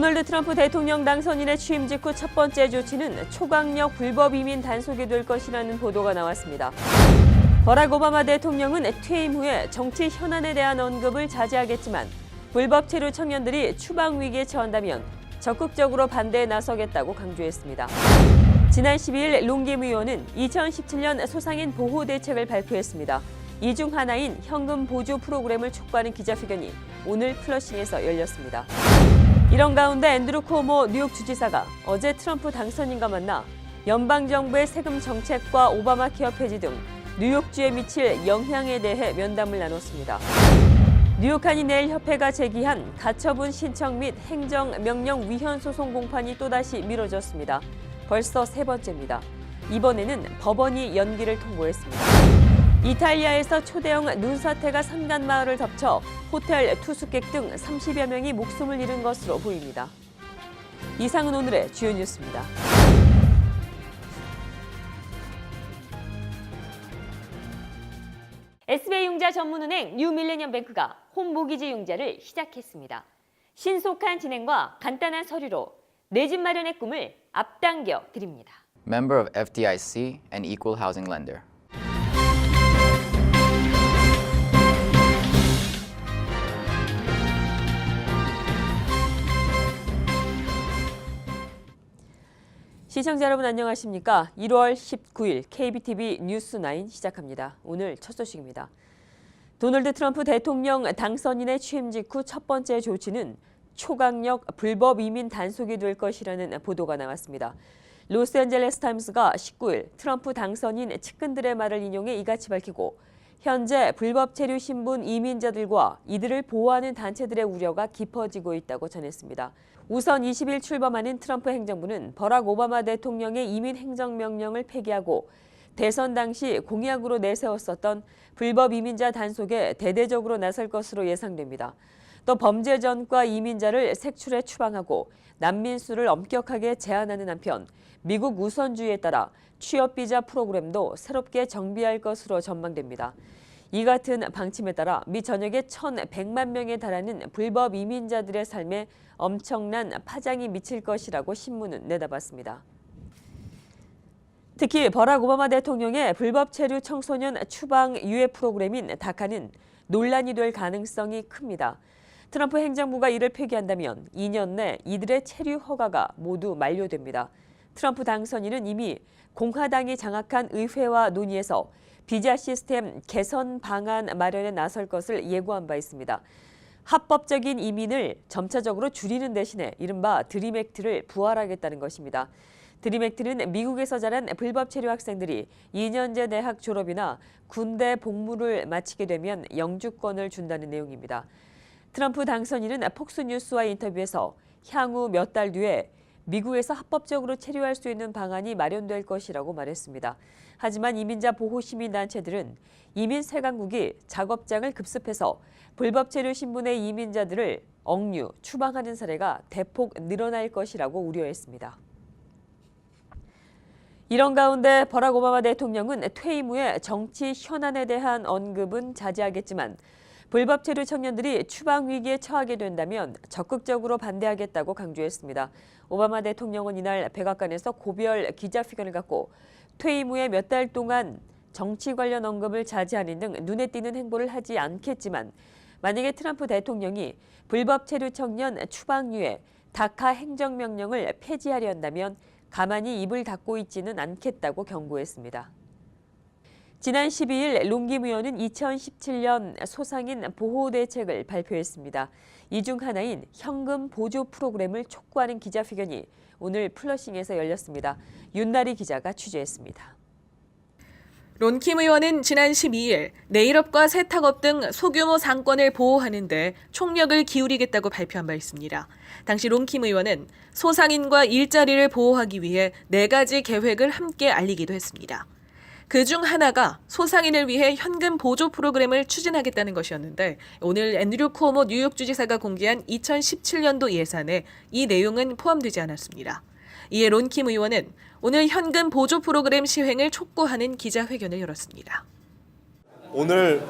도널드 트럼프 대통령 당선인의 취임 직후 첫 번째 조치는 초강력 불법 이민 단속이 될 것이라는 보도가 나왔습니다. 버락 오바마 대통령은 퇴임 후에 정치 현안에 대한 언급을 자제하겠지만 불법 체류 청년들이 추방 위기에 처한다면 적극적으로 반대에 나서겠다고 강조했습니다. 지난 12일 롱김 의원은 2017년 소상인 보호 대책을 발표했습니다. 이 중 하나인 현금 보조 프로그램을 촉구하는 기자회견이 오늘 플러싱에서 열렸습니다. 이런 가운데 앤드루 쿠오모 뉴욕 주지사가 어제 트럼프 당선인과 만나 연방정부의 세금 정책과 오바마 케어 폐지 등 뉴욕주에 미칠 영향에 대해 면담을 나눴습니다. 뉴욕 한인내일 협회가 제기한 가처분 신청 및 행정명령 위헌 소송 공판이 또다시 미뤄졌습니다. 벌써 세 번째입니다. 이번에는 법원이 연기를 통보했습니다. 이탈리아에서 초대형 눈사태가 산간마을을 덮쳐 호텔 투숙객 등 30여 명이 목숨을 잃은 것으로 보입니다. 이상은 오늘의 주요 뉴스입니다. SBI융자 전문은행 뉴밀레니엄뱅크가 홈모기지 융자를 시작했습니다. 신속한 진행과 간단한 서류로 내 집 마련의 꿈을 앞당겨 드립니다. Member of FDIC and equal housing lender. 시청자 여러분 안녕하십니까? 1월 19일 KBTV 뉴스9 시작합니다. 오늘 첫 소식입니다. 도널드 트럼프 대통령 당선인의 취임 직후 첫 번째 조치는 초강력 불법 이민 단속이 될 것이라는 보도가 나왔습니다. 로스앤젤레스 타임스가 19일 트럼프 당선인 측근들의 말을 인용해 이같이 밝히고 현재 불법 체류 신분 이민자들과 이들을 보호하는 단체들의 우려가 깊어지고 있다고 전했습니다. 우선 20일 출범하는 트럼프 행정부는 버락 오바마 대통령의 이민 행정명령을 폐기하고 대선 당시 공약으로 내세웠었던 불법 이민자 단속에 대대적으로 나설 것으로 예상됩니다. 또 범죄 전과 이민자를 색출해 추방하고 난민 수를 엄격하게 제한하는 한편 미국 우선주의에 따라 취업비자 프로그램도 새롭게 정비할 것으로 전망됩니다. 이 같은 방침에 따라 미 전역에 1,100만 명에 달하는 불법 이민자들의 삶에 엄청난 파장이 미칠 것이라고 신문은 내다봤습니다. 특히 버락 오바마 대통령의 불법 체류 청소년 추방 유예 프로그램인 다카는 논란이 될 가능성이 큽니다. 트럼프 행정부가 이를 폐기한다면 2년 내 이들의 체류 허가가 모두 만료됩니다. 트럼프 당선인은 이미 공화당이 장악한 의회와 논의해서 비자 시스템 개선 방안 마련에 나설 것을 예고한 바 있습니다. 합법적인 이민을 점차적으로 줄이는 대신에 이른바 드림 액트를 부활하겠다는 것입니다. 드림 액트는 미국에서 자란 불법 체류 학생들이 2년제 대학 졸업이나 군대 복무를 마치게 되면 영주권을 준다는 내용입니다. 트럼프 당선인은 폭스뉴스와 인터뷰에서 향후 몇 달 뒤에 미국에서 합법적으로 체류할 수 있는 방안이 마련될 것이라고 말했습니다. 하지만 이민자 보호 시민단체들은 이민 세관국이 작업장을 급습해서 불법 체류 신분의 이민자들을 억류, 추방하는 사례가 대폭 늘어날 것이라고 우려했습니다. 이런 가운데 버락 오바마 대통령은 퇴임 후에 정치 현안에 대한 언급은 자제하겠지만 불법 체류 청년들이 추방 위기에 처하게 된다면 적극적으로 반대하겠다고 강조했습니다. 오바마 대통령은 이날 백악관에서 고별 기자회견을 갖고 퇴임 후에 몇 달 동안 정치 관련 언급을 자제하는 등 눈에 띄는 행보를 하지 않겠지만 만약에 트럼프 대통령이 불법 체류 청년 추방유예 다카 행정명령을 폐지하려 한다면 가만히 입을 닫고 있지는 않겠다고 경고했습니다. 지난 12일 롱김 의원은 2017년 소상인 보호 대책을 발표했습니다. 이 중 하나인 현금 보조 프로그램을 촉구하는 기자회견이 오늘 플러싱에서 열렸습니다. 윤나리 기자가 취재했습니다. 론킴 의원은 지난 12일 네일업과 세탁업 등 소규모 상권을 보호하는 데 총력을 기울이겠다고 발표한 바 있습니다. 당시 론킴 의원은 소상인과 일자리를 보호하기 위해 4가지 계획을 함께 알리기도 했습니다. 그중 하나가 소상인을 위해 현금 보조 프로그램을 추진하겠다는 것이었는데 오늘 앤드류 쿠오모 뉴욕 주지사가 공개한 2017년도 예산에 이 내용은 포함되지 않았습니다. 이에 론킴 의원은 오늘 현금 보조 프로그램 시행을 촉구하는 기자회견을 열었습니다. 오늘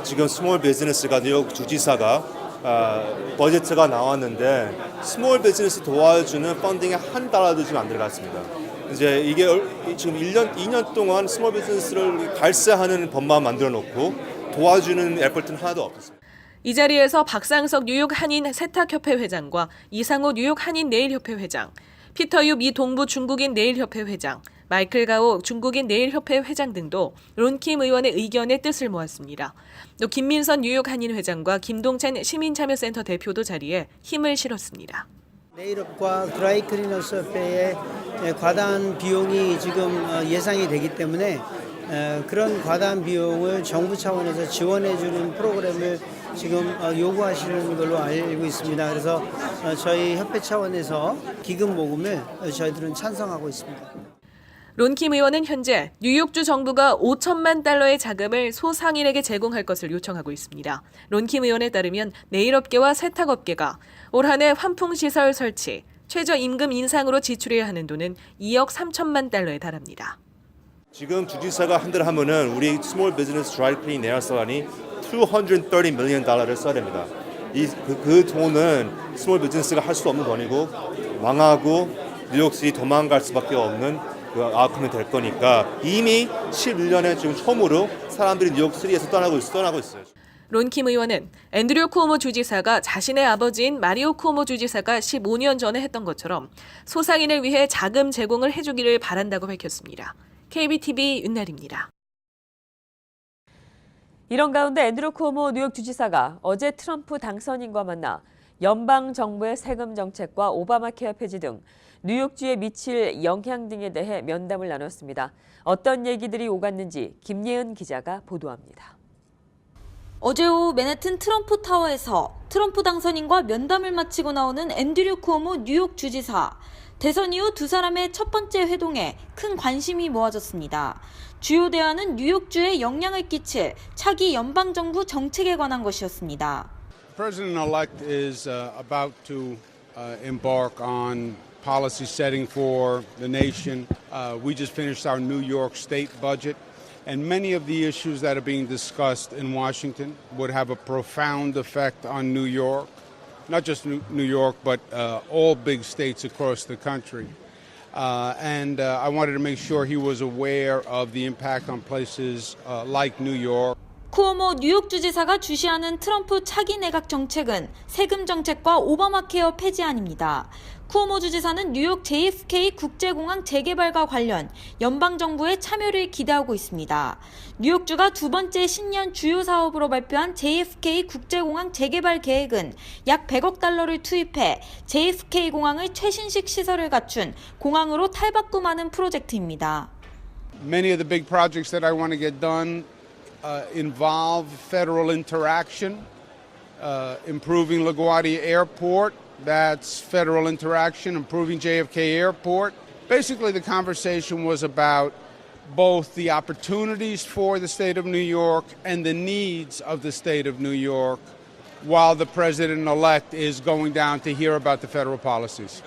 지금 스몰 비즈니스가 뉴욕 주지사가 버제트가 나왔는데 스몰 비즈니스 도와주는 펀딩이 $1도 지금 안 들어갔습니다. 이제 이게 지금 2년 동안 스몰 비즈니스를 발세하는 법만 만들어 놓고 도와주는 에포트는 하나도 없었습니다. 이 자리에서 박상석 뉴욕 한인 세탁협회 회장과 이상호 뉴욕 한인 네일협회 회장, 피터 유 미 동부 중국인 네일협회 회장, 마이클 가오 중국인 네일협회 회장 등도 론킴 의원의 의견에 뜻을 모았습니다. 또 김민선 뉴욕 한인 회장과 김동찬 시민참여센터 대표도 자리에 힘을 실었습니다. 네일업과 드라이클리너스 협회에 과다한 비용이 지금 예상이 되기 때문에 그런 과다한 비용을 정부 차원에서 지원해주는 프로그램을 지금 요구하시는 걸로 알고 있습니다. 그래서 저희 협회 차원에서 기금 모금을 저희들은 찬성하고 있습니다. 론킴 의원은 현재 뉴욕주 정부가 $5천만 달러의 자금을 소상인에게 제공할 것을 요청하고 있습니다. 론킴 의원에 따르면 네일업계와 세탁업계가 올 한 해 환풍시설 설치, 최저임금 인상으로 지출해야 하는 돈은 $2억 3천만 달러에 달합니다. 지금 주지사가 한 달 하면은 우리 스몰 비즈니스 드라이클린 네일 살론이 $230 million 써야 됩니다. 그 돈은 스몰 비즈니스가 할 수 없는 돈이고 망하고 뉴욕시 도망갈 수밖에 없는 그 아웃컴이 될 거니까 이미 11년에 지금 처음으로 사람들이 뉴욕시티에서 떠나고 있어요. 론킴 의원은 앤드류 쿠오모 주지사가 자신의 아버지인 마리오 쿠오모 주지사가 15년 전에 했던 것처럼 소상인을 위해 자금 제공을 해주기를 바란다고 밝혔습니다. KBTV 윤나리입니다. 이런 가운데 앤드류 쿠오모 뉴욕 주지사가 어제 트럼프 당선인과 만나 연방 정부의 세금 정책과 오바마 케어 폐지 등 뉴욕주에 미칠 영향 등에 대해 면담을 나눴습니다. 어떤 얘기들이 오갔는지 김예은 기자가 보도합니다. 어제 오후 맨해튼 트럼프 타워에서 트럼프 당선인과 면담을 마치고 나오는 앤드류 쿠오모 뉴욕 주지사. 대선 이후 두 사람의 첫 번째 회동에 큰 관심이 모아졌습니다. 주요 대화는 뉴욕주에 영향을 끼칠 차기 연방정부 정책에 관한 것이었습니다. President-elect is about to embark on policy setting for the nation. We just finished our New York state budget, and many of the issues that are being discussed in Washington would have a profound effect on New York, not just New York, but all big states across the country. And I wanted to make sure he was aware of the impact on places like New York. 쿠오모 뉴욕 주지사가 주시하는 트럼프 차기 내각 정책은 세금 정책과 오바마 케어 폐지안입니다. 쿠오모 주지사는 뉴욕 JFK 국제공항 재개발과 관련 연방정부의 참여를 기대하고 있습니다. 뉴욕주가 두 번째 신년 주요 사업으로 발표한 JFK 국제공항 재개발 계획은 약 $100억 달러를 투입해 JFK 공항을 최신식 시설을 갖춘 공항으로 탈바꿈하는 프로젝트입니다. Many of the big projects that I want to get done involve federal interaction, improving LaGuardia Airport. That's federal interaction, improving JFK Airport. Basically, the conversation was about both the opportunities for the state of New York and the needs of the state of New York, while the president-elect is going down to hear about the federal policies.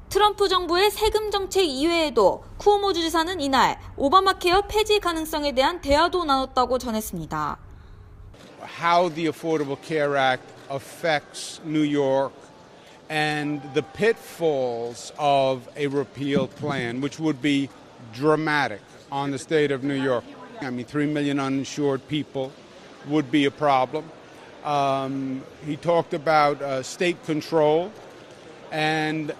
트럼프 정부의 세금 정책 이외에도 쿠오모 주지사는 이날 오바마 케어 폐지 가능성에 대한 대화도 나눴다고 전했습니다. How the Affordable Care Act affects New York and the pitfalls of a repeal plan, which would be dramatic on the state of New York. I mean, 3 million uninsured people would be a problem. He talked about state control, and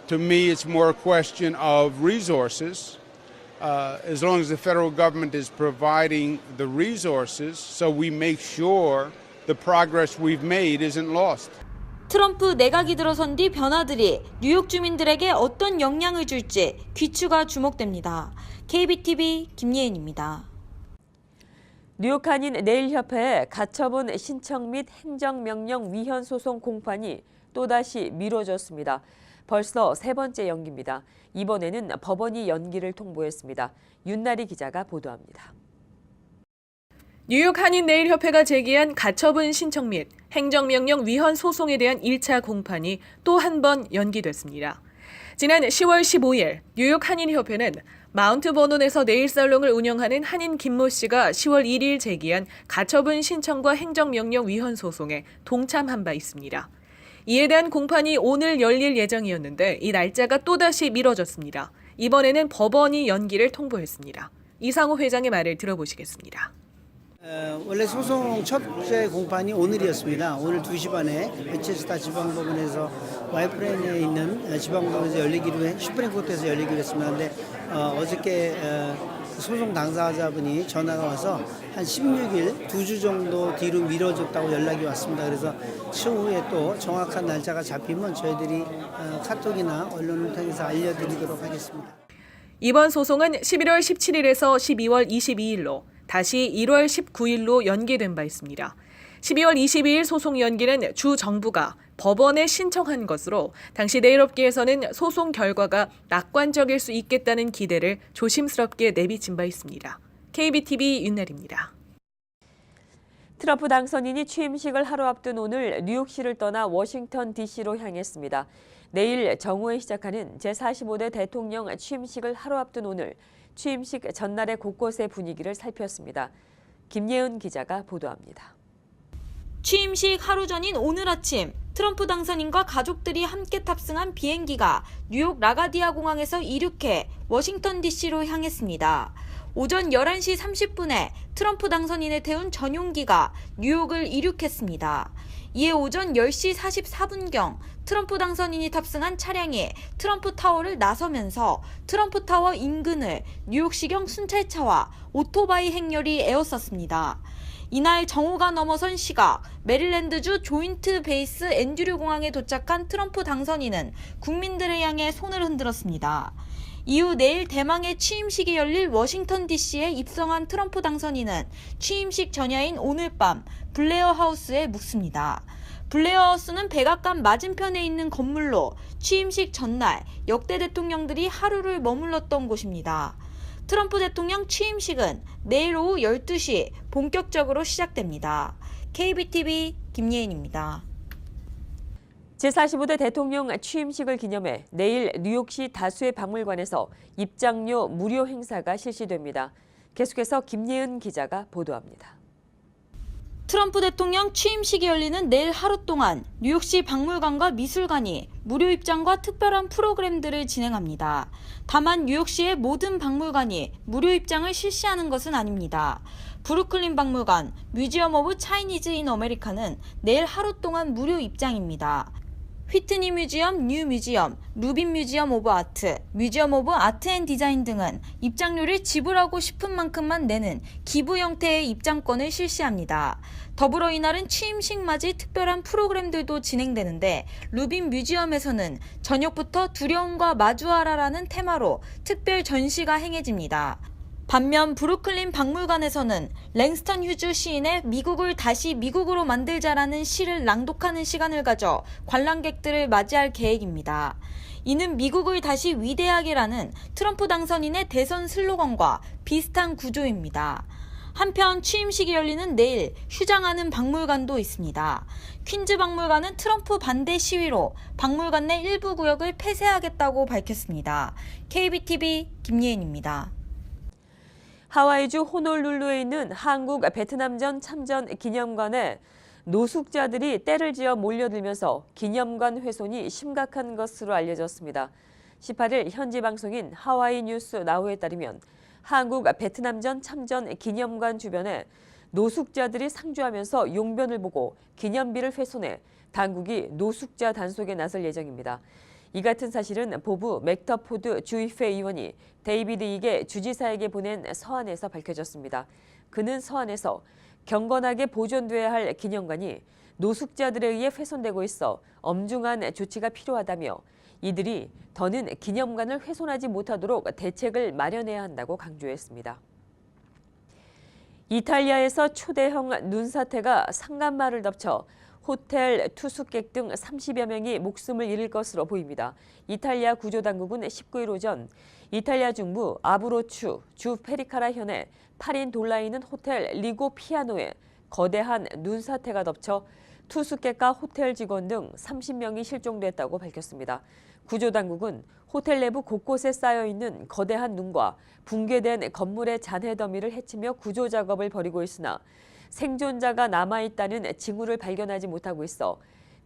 to me, it's more a question of resources. As long as the federal government is providing the resources, so we make sure the progress we've made isn't lost. 트럼프 내각이 들어선 뒤 변화들이 뉴욕 주민들에게 어떤 영향을 줄지 귀추가 주목됩니다. KBTV 김예은입니다. 뉴욕 한인 네일협회의 가처분 신청 및 행정명령 위헌 소송 공판이 또다시 미뤄졌습니다. 벌써 세 번째 연기입니다. 이번에는 법원이 연기를 통보했습니다. 윤나리 기자가 보도합니다. 뉴욕 한인 네일협회가 제기한 가처분 신청 및 행정명령 위헌 소송에 대한 1차 공판이 또 한 번 연기됐습니다. 지난 10월 15일 뉴욕 한인협회는 마운트 버논에서 네일 살롱을 운영하는 한인 김모 씨가 10월 1일 제기한 가처분 신청과 행정명령 위헌 소송에 동참한 바 있습니다. 이에 대한 공판이 오늘 열릴 예정이었는데 이 날짜가 또다시 미뤄졌습니다. 이번에는 법원이 연기를 통보했습니다. 이상호 회장의 말을 들어보시겠습니다. 원래 소송 첫째 공판이 오늘이었습니다. 오늘 2시 반에 베체스타 지방법원에서 와이프렌에 있는 지방법원에서 슈프림코트에서 열리기로 했습니다. 그런데 어저께 소송 당사자분이 전화가 와서 한 16일 2주 정도 뒤로 미뤄졌다고 연락이 왔습니다. 그래서 추후에 또 정확한 날짜가 잡히면 저희들이 카톡이나 언론을 통해서 알려드리도록 하겠습니다. 이번 소송은 11월 17일에서 12월 22일로 다시 1월 19일로 연기된 바 있습니다. 12월 22일 소송 연기는 주 정부가 법원에 신청한 것으로 당시 네일업계에서는 소송 결과가 낙관적일 수 있겠다는 기대를 조심스럽게 내비친 바 있습니다. KBTV 윤나리입니다. 트럼프 당선인이 취임식을 하루 앞둔 오늘 뉴욕시를 떠나 워싱턴 DC로 향했습니다. 내일 정오에 시작하는 제45대 대통령 취임식을 하루 앞둔 오늘 취임식 전날의 곳곳의 분위기를 살폈습니다. 김예은 기자가 보도합니다. 취임식 하루 전인 오늘 아침 트럼프 당선인과 가족들이 함께 탑승한 비행기가 뉴욕 라가디아 공항에서 이륙해 워싱턴 DC로 향했습니다. 오전 11시 30분에 트럼프 당선인을 태운 전용기가 뉴욕을 이륙했습니다. 이에 오전 10시 44분경 트럼프 당선인이 탑승한 차량이 트럼프 타워를 나서면서 트럼프 타워 인근을 뉴욕시경 순찰차와 오토바이 행렬이 에워쌌습니다. 이날 정오가 넘어선 시각 메릴랜드주 조인트 베이스 앤드류 공항에 도착한 트럼프 당선인은 국민들을 향해 손을 흔들었습니다. 이후 내일 대망의 취임식이 열릴 워싱턴 DC에 입성한 트럼프 당선인은 취임식 전야인 오늘 밤 블레어 하우스에 묵습니다. 블레어 하우스는 백악관 맞은편에 있는 건물로 취임식 전날 역대 대통령들이 하루를 머물렀던 곳입니다. 트럼프 대통령 취임식은 내일 오후 12시 본격적으로 시작됩니다. KBTV 김예인입니다. 제45대 대통령 취임식을 기념해 내일 뉴욕시 다수의 박물관에서 입장료 무료 행사가 실시됩니다. 계속해서 김예은 기자가 보도합니다. 트럼프 대통령 취임식이 열리는 내일 하루 동안 뉴욕시 박물관과 미술관이 무료 입장과 특별한 프로그램들을 진행합니다. 다만 뉴욕시의 모든 박물관이 무료 입장을 실시하는 것은 아닙니다. 브루클린 박물관, 뮤지엄 오브 차이니즈 인 아메리카는 내일 하루 동안 무료 입장입니다. 휘트니 뮤지엄, 뉴 뮤지엄, 루빈 뮤지엄 오브 아트, 뮤지엄 오브 아트 앤 디자인 등은 입장료를 지불하고 싶은 만큼만 내는 기부 형태의 입장권을 실시합니다. 더불어 이날은 취임식 맞이 특별한 프로그램들도 진행되는데 루빈 뮤지엄에서는 저녁부터 두려움과 마주하라라는 테마로 특별 전시가 행해집니다. 반면 브루클린 박물관에서는 랭스턴 휴즈 시인의 미국을 다시 미국으로 만들자라는 시를 낭독하는 시간을 가져 관람객들을 맞이할 계획입니다. 이는 미국을 다시 위대하게라는 트럼프 당선인의 대선 슬로건과 비슷한 구조입니다. 한편 취임식이 열리는 내일 휴장하는 박물관도 있습니다. 퀸즈 박물관은 트럼프 반대 시위로 박물관 내 일부 구역을 폐쇄하겠다고 밝혔습니다. KBTV 김예은입니다. 하와이주 호놀룰루에 있는 한국 베트남전 참전 기념관에 노숙자들이 떼를 지어 몰려들면서 기념관 훼손이 심각한 것으로 알려졌습니다. 18일 현지 방송인 하와이 뉴스 나우에 따르면 한국 베트남전 참전 기념관 주변에 노숙자들이 상주하면서 용변을 보고 기념비를 훼손해 당국이 노숙자 단속에 나설 예정입니다. 이 같은 사실은 보부 맥터포드 주의회 의원이 데이비드 이게 주지사에게 보낸 서한에서 밝혀졌습니다. 그는 서한에서 경건하게 보존돼야 할 기념관이 노숙자들에 의해 훼손되고 있어 엄중한 조치가 필요하다며 이들이 더는 기념관을 훼손하지 못하도록 대책을 마련해야 한다고 강조했습니다. 이탈리아에서 초대형 눈사태가 상간마을을 덮쳐 호텔, 투숙객 등 30여 명이 목숨을 잃을 것으로 보입니다. 이탈리아 구조당국은 19일 오전 이탈리아 중부 아브로추 주 페리카라 현의 8인 돌라있는 호텔 리고 피아노에 거대한 눈사태가 덮쳐 투숙객과 호텔 직원 등 30명이 실종됐다고 밝혔습니다. 구조당국은 호텔 내부 곳곳에 쌓여있는 거대한 눈과 붕괴된 건물의 잔해 더미를 헤치며 구조 작업을 벌이고 있으나 생존자가 남아있다는 징후를 발견하지 못하고 있어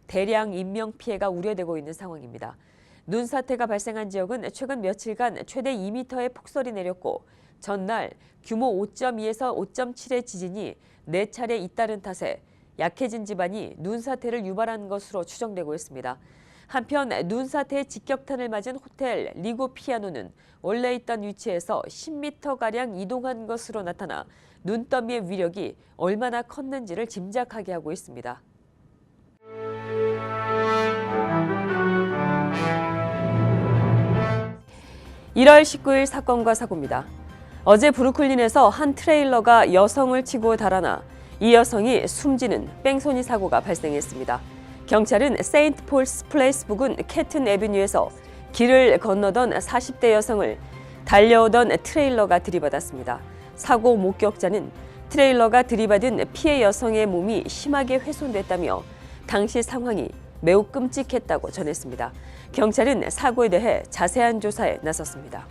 대량 인명피해가 우려되고 있는 상황입니다. 눈사태가 발생한 지역은 최근 며칠간 최대 2m의 폭설이 내렸고 전날 규모 5.2에서 5.7의 지진이 4차례 잇따른 탓에 약해진 지반이 눈사태를 유발한 것으로 추정되고 있습니다. 한편 눈사태의 직격탄을 맞은 호텔 리고 피아노는 원래 있던 위치에서 10m가량 이동한 것으로 나타나 눈더미의 위력이 얼마나 컸는지를 짐작하게 하고 있습니다. (1월 19일) 사건과 사고입니다. 어제 브루클린에서 한 트레일러가 여성을 치고 달아나 이 여성이 숨지는 뺑소니 사고가 발생했습니다. 경찰은 세인트 폴스 플레이스 부근 캐튼 애비뉴에서 길을 건너던 40대 여성을 달려오던 트레일러가 들이받았습니다. 사고 목격자는 트레일러가 들이받은 피해 여성의 몸이 심하게 훼손됐다며 당시 상황이 매우 끔찍했다고 전했습니다. 경찰은 사고에 대해 자세한 조사에 나섰습니다.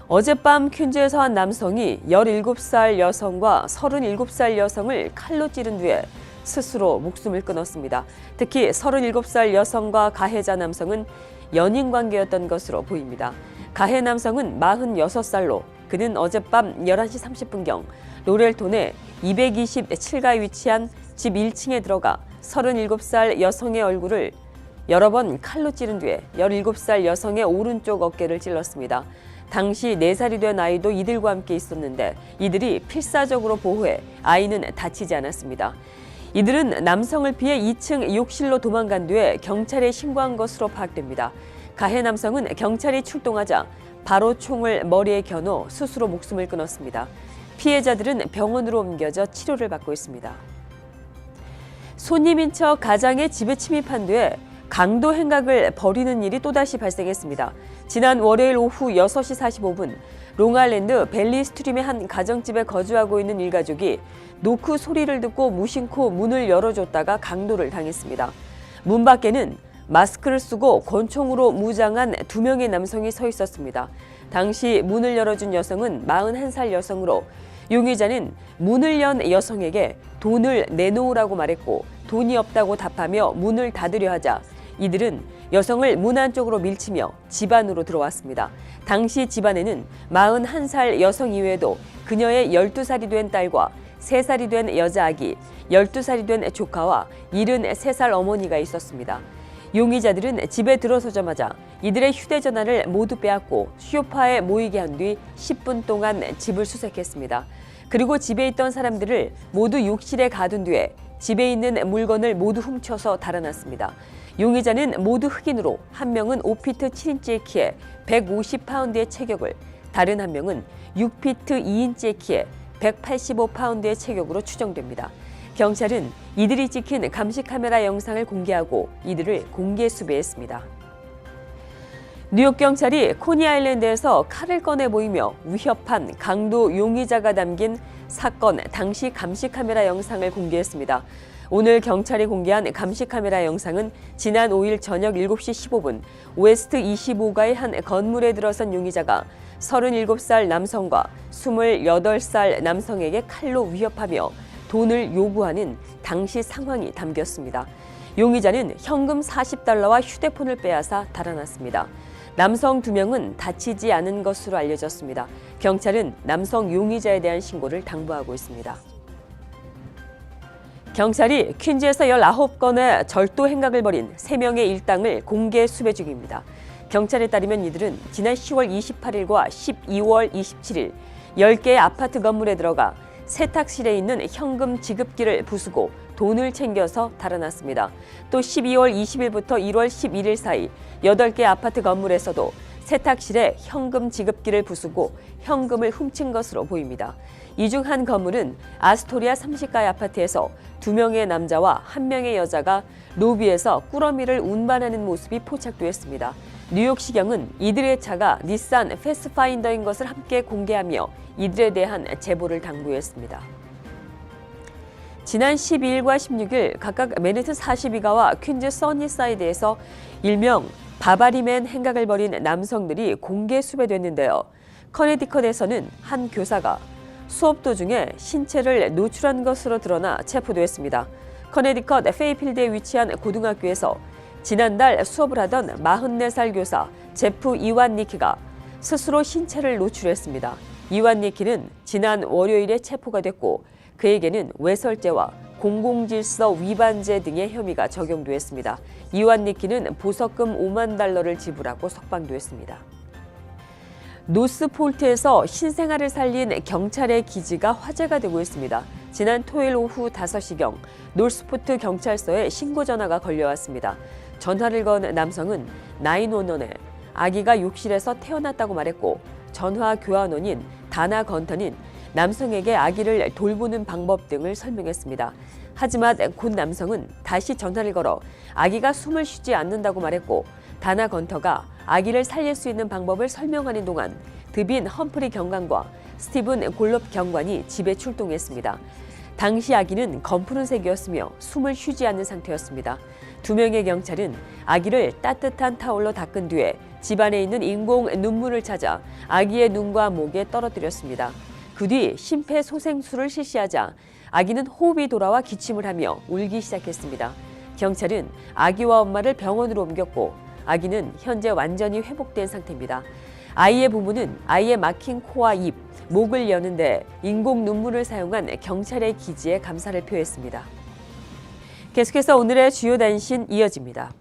어젯밤 퀸즈에서 한 남성이 17살 여성과 37살 여성을 칼로 찌른 뒤에 스스로 목숨을 끊었습니다. 특히 37살 여성과 가해자 남성은 연인 관계였던 것으로 보입니다. 가해 남성은 46살로 그는 어젯밤 11시 30분경 로렐톤의 227가에 위치한 집 1층에 들어가 37살 여성의 얼굴을 여러 번 칼로 찌른 뒤에 17살 여성의 오른쪽 어깨를 찔렀습니다. 당시 4살이 된 아이도 이들과 함께 있었는데 이들이 필사적으로 보호해 아이는 다치지 않았습니다. 이들은 남성을 피해 2층 욕실로 도망간 뒤에 경찰에 신고한 것으로 파악됩니다. 가해 남성은 경찰이 출동하자 바로 총을 머리에 겨누어 스스로 목숨을 끊었습니다. 피해자들은 병원으로 옮겨져 치료를 받고 있습니다. 손님인 척 가장의 집에 침입한 뒤에 강도 행각을 벌이는 일이 또다시 발생했습니다. 지난 월요일 오후 6시 45분 롱아일랜드 벨리 스트림의 한 가정집에 거주하고 있는 일가족이 노크 소리를 듣고 무심코 문을 열어줬다가 강도를 당했습니다. 문 밖에는 마스크를 쓰고 권총으로 무장한 2명의 남성이 서 있었습니다. 당시 문을 열어준 여성은 41살 여성으로 용의자는 문을 연 여성에게 돈을 내놓으라고 말했고 돈이 없다고 답하며 문을 닫으려 하자 이들은 여성을 문 안쪽으로 밀치며 집 안으로 들어왔습니다. 당시 집 안에는 41살 여성 이외에도 그녀의 12살이 된 딸과 3살이 된 여자아기, 12살이 된 조카와 73살 어머니가 있었습니다. 용의자들은 집에 들어서자마자 이들의 휴대전화를 모두 빼앗고 소파에 모이게 한 뒤 10분 동안 집을 수색했습니다. 그리고 집에 있던 사람들을 모두 욕실에 가둔 뒤에 집에 있는 물건을 모두 훔쳐서 달아났습니다. 용의자는 모두 흑인으로 한 명은 5피트 7인치의 키에 150파운드의 체격을, 다른 한 명은 6피트 2인치의 키에 185파운드의 체격으로 추정됩니다. 경찰은 이들이 찍힌 감시카메라 영상을 공개하고 이들을 공개 수배했습니다. 뉴욕 경찰이 코니아일랜드에서 칼을 꺼내 보이며 위협한 강도 용의자가 담긴 사건 당시 감시카메라 영상을 공개했습니다. 오늘 경찰이 공개한 감시카메라 영상은 지난 5일 저녁 7시 15분 웨스트 25가의 한 건물에 들어선 용의자가 37살 남성과 28살 남성에게 칼로 위협하며 돈을 요구하는 당시 상황이 담겼습니다. 용의자는 현금 40달러와 휴대폰을 빼앗아 달아났습니다. 남성 2명은 다치지 않은 것으로 알려졌습니다. 경찰은 남성 용의자에 대한 신고를 당부하고 있습니다. 경찰이 퀸즈에서 19건의 절도 행각을 벌인 3명의 일당을 공개 수배 중입니다. 경찰에 따르면 이들은 지난 10월 28일과 12월 27일 10개의 아파트 건물에 들어가 세탁실에 있는 현금 지급기를 부수고 돈을 챙겨서 달아났습니다. 또 12월 20일부터 1월 11일 사이 8개 아파트 건물에서도 세탁실에 현금 지급기를 부수고 현금을 훔친 것으로 보입니다. 이 중 한 건물은 아스토리아 30가의 아파트에서 2명의 남자와 1명의 여자가 로비에서 꾸러미를 운반하는 모습이 포착되었습니다. 뉴욕시경은 이들의 차가 닛산 패스파인더인 것을 함께 공개하며 이들에 대한 제보를 당부했습니다. 지난 12일과 16일 각각 맨해튼 42가와 퀸즈 써니사이드에서 일명 바바리맨 행각을 벌인 남성들이 공개 수배됐는데요. 커네디컷에서는 한 교사가 수업 도중에 신체를 노출한 것으로 드러나 체포됐습니다. 커네디컷 페이필드에 위치한 고등학교에서 지난달 수업을 하던 44살 교사 제프 이완니키가 스스로 신체를 노출했습니다. 이완니키는 지난 월요일에 체포가 됐고 그에게는 외설죄와 공공질서 위반죄 등의 혐의가 적용됐습니다. 이완니키는 보석금 $50,000를 지불하고 석방됐습니다. 노스폴트에서 신생아를 살린 경찰의 기지가 화제가 되고 있습니다. 지난 토요일 오후 5시경 노스포트 경찰서에 신고 전화가 걸려왔습니다. 전화를 건 남성은 911에 아기가 욕실에서 태어났다고 말했고 전화 교환원인 다나 건턴인 남성에게 아기를 돌보는 방법 등을 설명했습니다. 하지만 곧 남성은 다시 전화를 걸어 아기가 숨을 쉬지 않는다고 말했고 다나 건터가 아기를 살릴 수 있는 방법을 설명하는 동안 드빈 험프리 경관과 스티븐 골롭 경관이 집에 출동했습니다. 당시 아기는 검푸른색이었으며 숨을 쉬지 않는 상태였습니다. 2명의 경찰은 아기를 따뜻한 타올로 닦은 뒤에 집안에 있는 인공 눈물을 찾아 아기의 눈과 목에 떨어뜨렸습니다. 그 뒤 심폐소생술을 실시하자 아기는 호흡이 돌아와 기침을 하며 울기 시작했습니다. 경찰은 아기와 엄마를 병원으로 옮겼고 아기는 현재 완전히 회복된 상태입니다. 아이의 부모는 아이의 막힌 코와 입, 목을 여는데 인공 눈물을 사용한 경찰의 기지에 감사를 표했습니다. 계속해서 오늘의 주요 단신 이어집니다.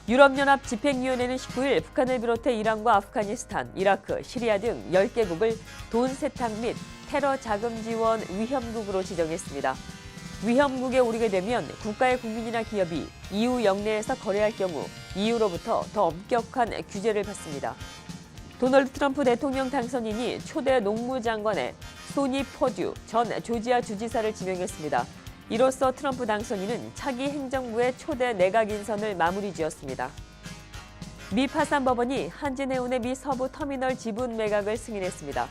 유럽연합 집행위원회는 19일 북한을 비롯해 이란과 아프가니스탄, 이라크, 시리아 등 10개국을 돈 세탁 및 테러 자금 지원 위험국으로 지정했습니다. 위험국에 오르게 되면 국가의 국민이나 기업이 EU 영내에서 거래할 경우 EU로부터 더 엄격한 규제를 받습니다. 도널드 트럼프 대통령 당선인이 초대 농무장관에 소니 퍼듀 전 조지아 주지사를 지명했습니다. 이로써 트럼프 당선인은 차기 행정부의 초대 내각 인선을 마무리 지었습니다. 미 파산법원이 한진해운의 미 서부 터미널 지분 매각을 승인했습니다.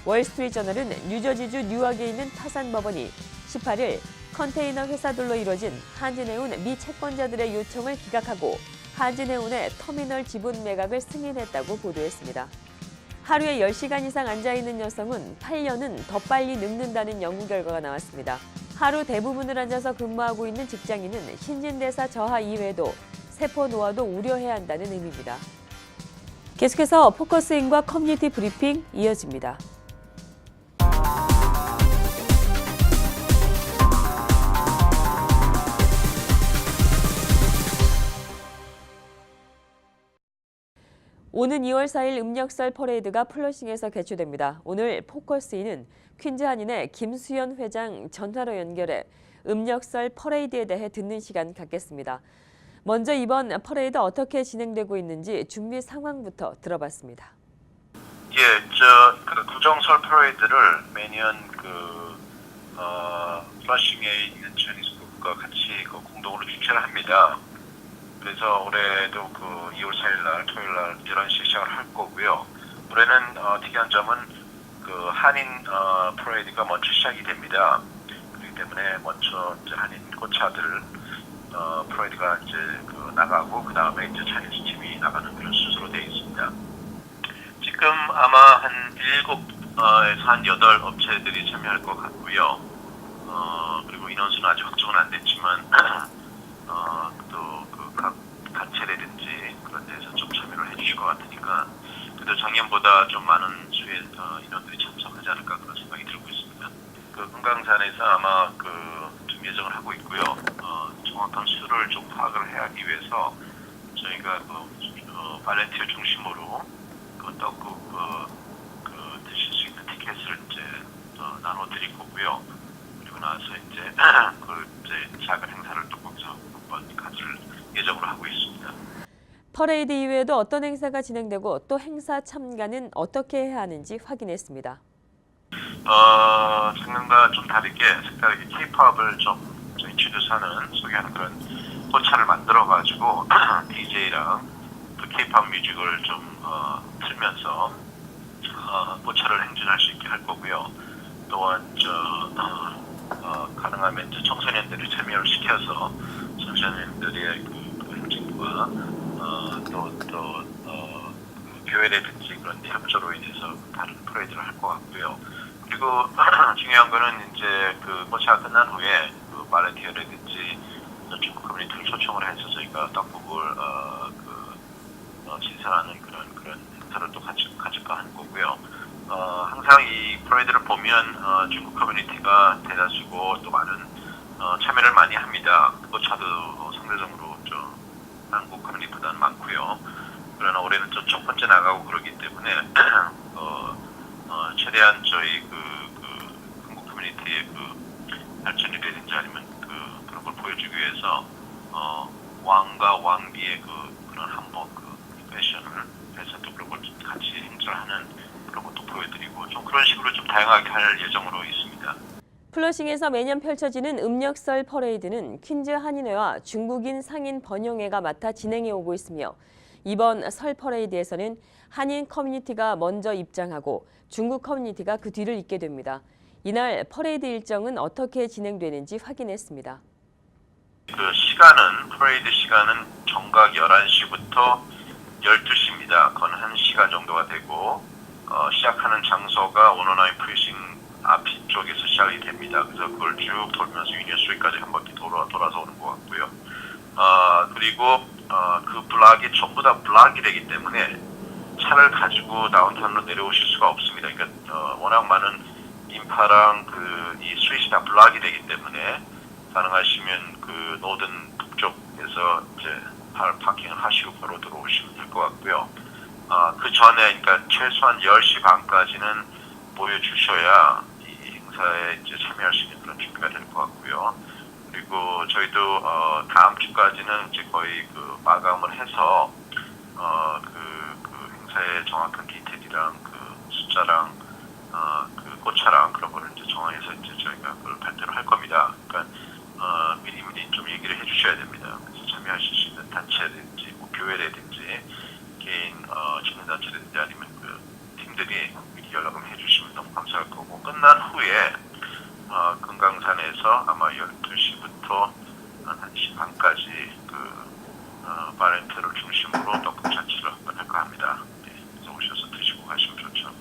월스트리트저널은 뉴저지주 뉴욕에 있는 파산법원이 18일 컨테이너 회사들로 이뤄진 한진해운 미 채권자들의 요청을 기각하고 한진해운의 터미널 지분 매각을 승인했다고 보도했습니다. 하루에 10시간 이상 앉아있는 여성은 8년은 더 빨리 늙는다는 연구 결과가 나왔습니다. 하루 대부분을 앉아서 근무하고 있는 직장인은 신진대사 저하 이외에도 세포 노화도 우려해야 한다는 의미입니다. 계속해서 포커스인과 커뮤니티 브리핑 이어집니다. 오는 2월 4일 음력설 퍼레이드가 플러싱에서 개최됩니다. 오늘 포커스인은 퀸즈 한인의 김수연 회장 전화로 연결해 음력설 퍼레이드에 대해 듣는 시간 갖겠습니다. 먼저 이번 퍼레이드 어떻게 진행되고 있는지 준비 상황부터 들어봤습니다. 구정설 퍼레이드를 매년 플러싱에 있는 차이니즈 북과 같이 공동으로 주최를 합니다. 그래서 올해도 2월 4일 날 토요일 날 11시에 시작을 할 거고요. 올해는 특이한 점은 한인 퍼레이드가 먼저 시작이 됩니다. 그렇기 때문에 먼저 이제 한인 꽃차들 퍼레이드가 이제 나가고 그 다음에 이제 차이니즈 팀이 나가는 그런 순서로 되어 있습니다. 지금 아마 한 7에서 한 8 업체들이 참여할 것 같고요. 그리고 인원수는 아직 확정은 안 됐지만 또 각 단체라든지 그런 데서 좀 참여를 해주실 것 같으니까 그래도 작년보다 좀 많은 수의 인원들이 참석하지 않을까 그런 생각이 들고 있습니다. 금강산에서 아마 좀 예정을 하고 있고요. 정확한 수를 좀 파악을 하기 위해서 저희가 발렌티어 중심으로 떡국 드실 수 있는 티켓을 이제 나눠드릴 거고요. 그리고 나서 이제 작은 행사를 또 거기서 한번 가질 예정으로 하고 있습니다. 퍼레이드 이외에도 어떤 행사가 진행되고 또 행사 참가는 어떻게 해야 하는지 확인했습니다. 작년과 좀 다르게 색다르게 K-팝을 좀 인트로듀스하는 소개하는 그런 포차를 만들어가지고 DJ랑 또 K-팝 뮤직을 좀 틀면서 포차를 행진할 수 있게 할 거고요. 또한 가능하면 이제 청소년들을 참여를 시켜서 청소년들의 그 행진과 교회라든지 그런 협조로 인해서 다른 프레이드를 할 것 같고요. 그리고 중요한 거는 이제 그 꽃차가 끝난 후에 그 발렌티어라든지 중국 커뮤니티를 초청을 해서 저희가 떡국을 진사하는 그런 행사를 또 가질까 하는 거고요. 항상 이 프레이드를 보면 중국 커뮤니티가 대다수고 또 많은 참여를 많이 합니다. 꽃차도 상대적으로 좀 한국 커뮤니티보다는 많고요. 그러나 올해는 좀 첫 번째 나가고 그러기 때문에 최대한 저희 한국 커뮤니티의 발전이라든지 아니면 그런 걸 보여주기 위해서 왕과 왕비의 그런 한복 패션을 해서 또 그런 걸 같이 행사하는 그런 것도 보여드리고 좀 그런 식으로 좀 다양하게 할 예정으로 있습니다. 플러싱에서 매년 펼쳐지는 음력설 퍼레이드는 퀸즈 한인회와 중국인 상인 번영회가 맡아 진행해 오고 있으며 이번 설 퍼레이드에서는 한인 커뮤니티가 먼저 입장하고 중국 커뮤니티가 그 뒤를 잇게 됩니다. 이날 퍼레이드 일정은 어떻게 진행되는지 확인했습니다. 퍼레이드 시간은 정각 11시부터 12시입니다. 건 1시간 정도가 되고 시작하는 장소가 109 프리싱 앞쪽에서 시작이 됩니다. 그래서 그걸 쭉 돌면서 유니언 스트리트까지 한 바퀴 돌아서 오는 것 같고요. 그리고 그 블락이 전부 다 블락이 되기 때문에 차를 가지고 다운타운으로 내려오실 수가 없습니다. 그러니까 워낙 많은 인파랑 이 스트리트가 다 블락이 되기 때문에 가능하시면 노든 북쪽에서 이제 파킹을 하시고 바로 들어오시면 될 것 같고요. 그 전에 그러니까 최소한 10시 반까지는 모여주셔야 이 행사에 이제 참여할 수 있는 그런 준비가 될 것 같고요. 그리고 저희도 다음 주까지는 이제 거의 마감을 해서 행사의 정확한 디테일이랑 숫자랑 꽃차랑 그런 거를 이제 정해서 이제 저희가 그걸 발표를 할 겁니다. 그러니까 미리 좀 얘기를 해주셔야 됩니다. 그래서 참여하실 수 있는 단체라든지 교회라든지 개인 진흥단체라든지 아니면 팀들이 미리 연락을 해주시면 너무 감사할 거고 끝난 후에 금강산에서 아마 12시부터 1시 반까지 바렌트를 중심으로 떡국 잔치를 한번 할까 합니다. 네, 그래서 오셔서 드시고 가시면 좋죠.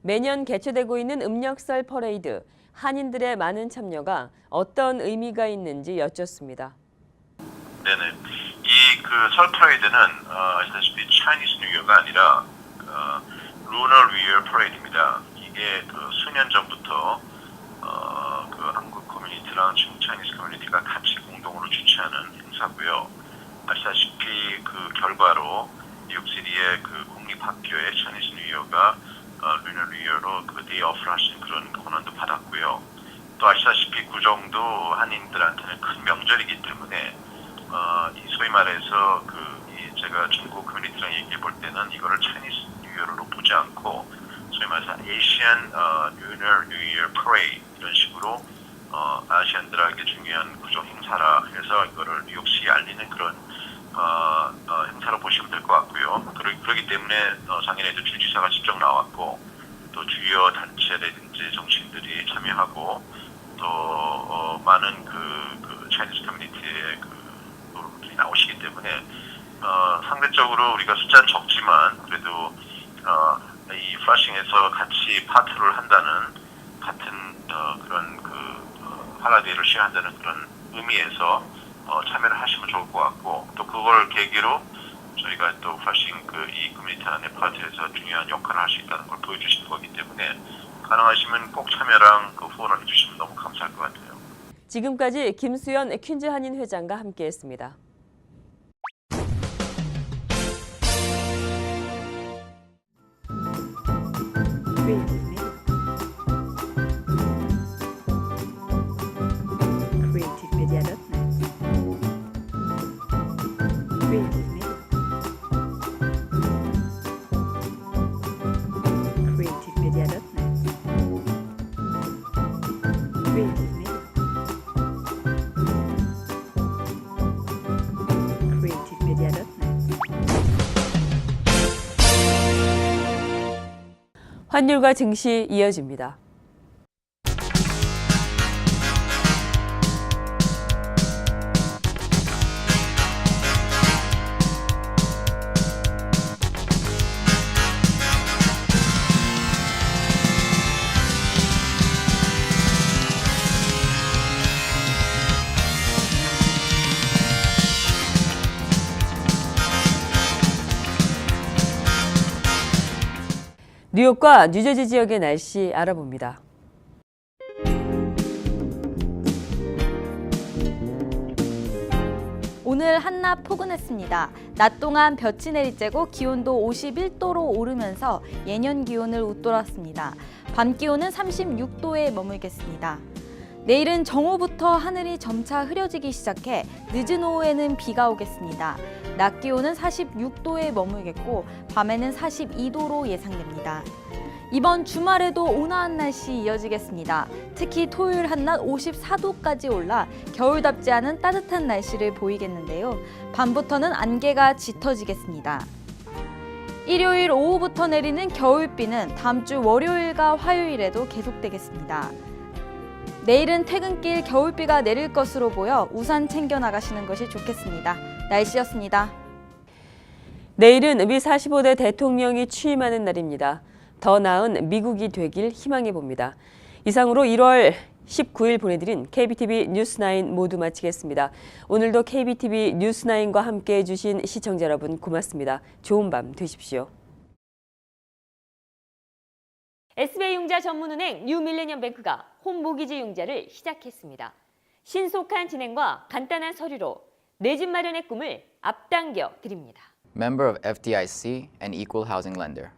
매년 개최되고 있는 음력설 퍼레이드, 한인들의 많은 참여가 어떤 의미가 있는지 여쭙습니다. 네네. 이 설 퍼레이드는 아시다시피 차이니스 뉴이어가 아니라 루너 뉴이어 퍼레이드입니다. 이게 수년 전부터 한국 커뮤니티랑 중국 차이니스 커뮤니티가 같이 공동으로 주최하는 행사고요. 아시다시피 결과로 뉴욕시티의 공립학교의 차이니스 뉴이어가 루너 뉴이어로 데이 오프를 할 수 있는 그런 권한도 받았고요. 또 아시다시피 구정도 한인들한테는 큰 명절이기 때문에 이 소위 말해서 제가 중국 커뮤니티랑 얘기해 볼 때는 이거를 차이니스 뉴이어로 보지 않고 소위 말해서 에이시안 루너 뉴이어 퍼레이드 이런 식으로 아시안들에게 중요한 구정 행사라 해서 이거를 뉴욕시에 알리는 그런 행사로 보시면 될 것 같고요. 그렇기 때문에 작년에도 주지사가 직접 나왔고 또 주요 단체라든지 정치인들이 참여하고 또 많은 차이니스 커뮤니티의 분들이 나오시기 때문에 상대적으로 우리가 숫자는 적지만 그래도 이 플러싱에서 같이 파트를 한다는 같은 그런 할라데이를 시행한다는 그런 의미에서 참여를 하시면 좋을 것 같고 또 그걸 계기로 저희가 또 플러싱 이 커뮤니티 안에 파트에서 중요한 역할을 할 수 있다는 걸 보여주시는 거기 때문에 가능하시면 꼭 참여랑 후원을 해주시면 너무 감사할 것 같아요. 지금까지 김수연 퀸즈 한인 회장과 함께했습니다. 환율과 증시 이어집니다. 뉴욕과 뉴저지 지역의 날씨 알아봅니다. 오늘 한낮 포근했습니다. 낮 동안 볕이 내리쬐고 기온도 51도로 오르면서 예년 기온을 웃돌았습니다. 밤 기온은 36도에 머물겠습니다. 내일은 정오부터 하늘이 점차 흐려지기 시작해 늦은 오후에는 비가 오겠습니다. 낮 기온은 46도에 머물겠고 밤에는 42도로 예상됩니다. 이번 주말에도 온화한 날씨 이어지겠습니다. 특히 토요일 한낮 54도까지 올라 겨울답지 않은 따뜻한 날씨를 보이겠는데요. 밤부터는 안개가 짙어지겠습니다. 일요일 오후부터 내리는 겨울비는 다음 주 월요일과 화요일에도 계속되겠습니다. 내일은 퇴근길 겨울비가 내릴 것으로 보여 우산 챙겨 나가시는 것이 좋겠습니다. 날씨였습니다. 내일은 미 45대 대통령이 취임하는 날입니다. 더 나은 미국이 되길 희망해 봅니다. 이상으로 1월 19일 보내드린 KBTV 뉴스9 모두 마치겠습니다. 오늘도 KBTV 뉴스9과 함께해 주신 시청자 여러분 고맙습니다. 좋은 밤 되십시오. SBI 융자 전문은행 뉴밀레니엄뱅크가 홈모기지 융자를 시작했습니다. 신속한 진행과 간단한 서류로 내 집 마련의 꿈을 앞당겨 드립니다. Member of FDIC and equal housing lender.